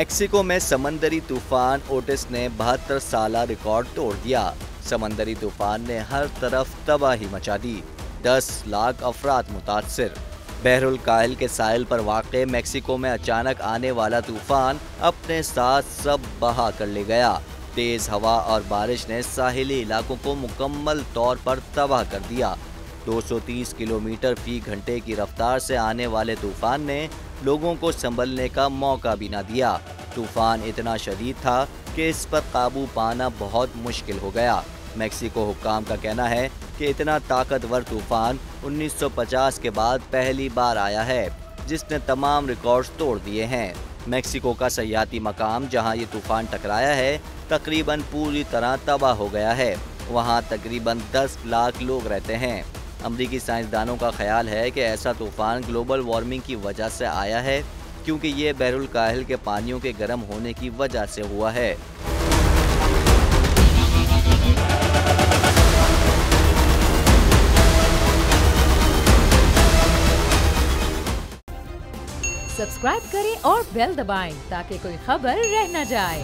Mexico में समंदरी तूफान ओटिस ने 72 साला रिकॉर्ड तोड़ दिया। समंदरी तूफान ने हर तरफ तबाही मचा दी। 10 लाख अफराद मुतासर। बहरुल काहिल के साहिल पर वाक़े मेक्सिको में अचानक आने वाला तूफान अपने साथ सब बहा कर ले गया। तेज हवा और बारिश ने साहिली इलाकों को मुकम्मल तौर पर तबाह कर दिया। 230 किलोमीटर फी घंटे की रफ्तार से आने वाले तूफान ने लोगों को संभलने का मौका भी न दिया। तूफान इतना शदीद था कि इस पर काबू पाना बहुत मुश्किल हो गया। मेक्सिको हुक्काम का कहना है कि इतना ताकतवर तूफान 1950 के बाद पहली बार आया है, जिसने तमाम रिकॉर्ड्स तोड़ दिए हैं। मेक्सिको का सयाहती मकाम जहां ये तूफान टकराया है तकरीबन पूरी तरह तबाह हो गया है। वहां तकरीबन 10 लाख लोग रहते हैं। अमरीकी साइंसदानों का ख्याल है कि ऐसा तूफान ग्लोबल वार्मिंग की वजह से आया है, क्योंकि ये बहरुल काहिल के पानियों के गर्म होने की वजह से हुआ है। सब्सक्राइब करें और बेल दबाएं ताकि कोई खबर रह न जाए।